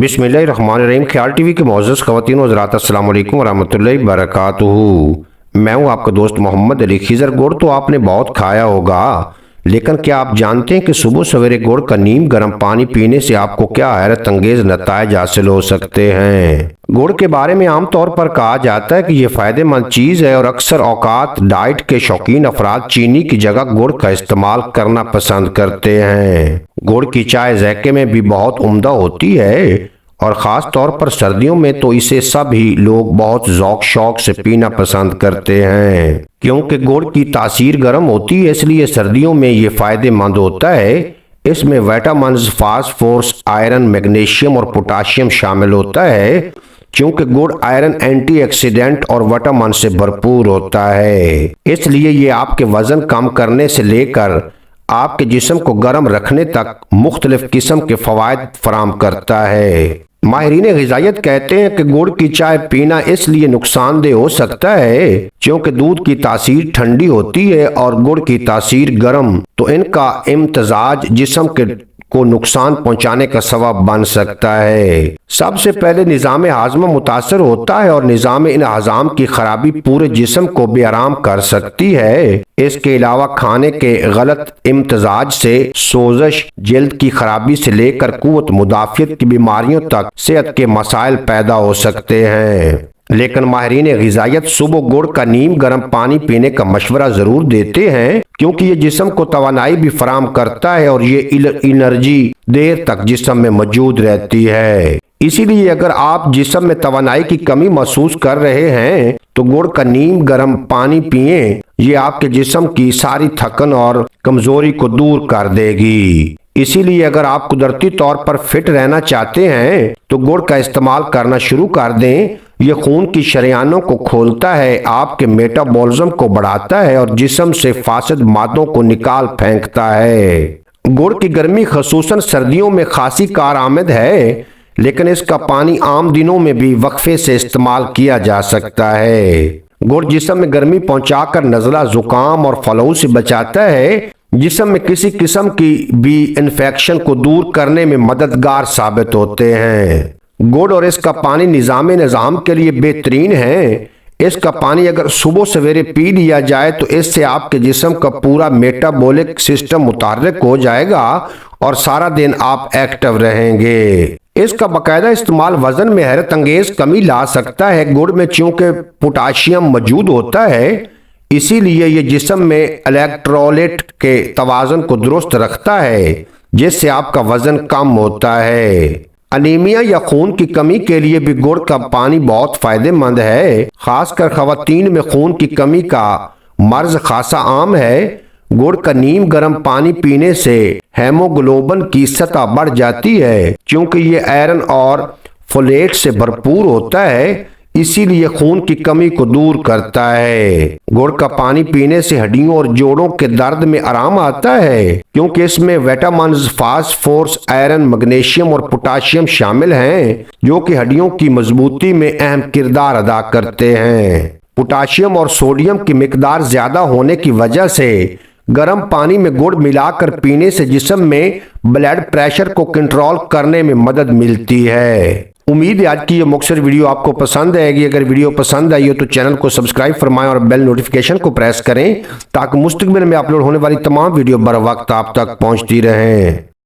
बिस्मिल्लाहिर्रहमानिर्रहीम। ख्याल टीवी के मुअज़्ज़ज़ ख़वातीन व हज़रात, अस्सलाम वालेकुम व रहमतुल्लाहि व बरकातुहू। मैं हूँ आपका दोस्त मोहम्मद अली खिज़र। गुड़ तो आपने बहुत खाया होगा, लेकिन क्या आप जानते हैं कि सुबह सवेरे गुड़ का नीम गर्म पानी पीने से आपको क्या हैरत अंगेज नताइज हासिल हो सकते हैं। गुड़ के बारे में आमतौर पर कहा जाता है कि यह फायदेमंद चीज़ है और अक्सर औकात डाइट के शौकीन अफराद चीनी की जगह गुड़ का इस्तेमाल करना पसंद करते हैं। गुड़ की चाय ज़ायके में भी बहुत उम्दा होती है और ख़ास तौर पर सर्दियों में तो इसे सभी लोग बहुत ज़ौक़ शौक़ से पीना पसंद करते हैं। क्योंकि गुड़ की तासीर गर्म होती है, इसलिए सर्दियों में ये फ़ायदेमंद होता है। इसमें विटामिन्स, फास्फोरस, आयरन, मैग्नीशियम और पोटाशियम शामिल होता है। क्योंकि गुड़ आयरन, एंटीऑक्सीडेंट और विटामिन से भरपूर होता है, इसलिए ये आपके वज़न कम करने से लेकर आपके जिस्म को गर्म रखने तक मुख्तलिफ किस्म के फ़वाइद फराहम करता है। माहिरीन ग़िज़ाइयत कहते हैं कि गुड़ की चाय पीना इसलिए नुकसानदेह हो सकता है क्योंकि दूध की तासीर ठंडी होती है और गुड़ की तासीर गर्म, तो इनका इम्तजाज जिस्म के को नुकसान पहुंचाने का सबब बन सकता है। सबसे पहले निज़ाम हाज़मा मुतासर होता है और निज़ाम हज़ाम की खराबी पूरे जिस्म को बेआराम कर सकती है। इसके अलावा खाने के गलत इम्तजाज से सोजश, जल्द की खराबी से लेकर कुव्वत मुदाफ़ियत की बीमारियों तक सेहत के मसाइल पैदा हो सकते हैं। लेकिन माहिरीन ग़िज़ाइयत सुबह गुड़ का नीम गर्म पानी पीने का मशवरा ज़रूर देते हैं, क्योंकि ये जिस्म को तवानाई भी फराहम करता है और ये एनर्जी देर तक जिस्म में मौजूद रहती है। इसीलिए अगर आप जिस्म में तवानाई की कमी महसूस कर रहे हैं तो गुड़ का नीम गर्म पानी पिएं। ये आपके जिस्म की सारी थकन और कमजोरी को दूर कर देगी। इसीलिए अगर आप कुदरती तौर पर फिट रहना चाहते हैं तो गुड़ का इस्तेमाल करना शुरू कर दें। ये खून की शरियानों को खोलता है, आपके मेटाबॉलिज्म को बढ़ाता है और जिस्म से फासिद मादों को निकाल फेंकता है। गुड़ की गर्मी खसूसन सर्दियों में खासी कारआमद है, लेकिन इसका पानी आम दिनों में भी वक्फे से इस्तेमाल किया जा सकता है। गुड़ जिस्म में गर्मी पहुंचाकर नज़ला, जुकाम और फ्लू से बचाता है। जिस्म में किसी किस्म की भी इन्फेक्शन को दूर करने में मददगार साबित होते हैं। गुड़ और इसका पानी निज़ाम के लिए बेहतरीन है। इसका पानी अगर सुबह सवेरे पी लिया जाए तो इससे आपके जिस्म का पूरा मेटाबॉलिक सिस्टम मुतहर्रिक हो जाएगा और सारा दिन आप एक्टिव रहेंगे। इसका बाकायदा इस्तेमाल वजन में हैरत अंगेज कमी ला सकता है। गुड़ में चूंकि पोटाशियम मौजूद होता है, इसीलिए ये जिस्म में इलेक्ट्रोलाइट के तवाज़ुन को दुरुस्त रखता है, जिससे आपका वजन कम होता है। अनीमिया या खून की कमी के लिए भी गुड़ का पानी बहुत फायदेमंद है। खासकर खवातीन में खून की कमी का मर्ज खासा आम है। गुड़ का नीम गर्म पानी पीने से हेमोग्लोबिन की सतह बढ़ जाती है, क्योंकि ये आयरन और फोलेट से भरपूर होता है, इसीलिए खून की कमी को दूर करता है। गुड़ का पानी पीने से हड्डियों और जोड़ों के दर्द में आराम आता है, क्योंकि इसमें विटामिन्स, फास्फोरस, आयरन, मैग्नीशियम और पोटाशियम शामिल हैं, जो कि हड्डियों की मजबूती में अहम किरदार अदा करते हैं। पोटाशियम और सोडियम की मिकदार ज्यादा होने की वजह से गर्म पानी में गुड़ मिलाकर पीने से जिस्म में ब्लड प्रेशर को कंट्रोल करने में मदद मिलती है। उम्मीद है आज की ये मुख्तसर वीडियो आपको पसंद आएगी। अगर वीडियो पसंद आई हो तो चैनल को सब्सक्राइब फरमाएं और बेल नोटिफिकेशन को प्रेस करें, ताकि मुस्तकबिल में अपलोड होने वाली तमाम वीडियो बर वक्त आप तक पहुंचती रहें।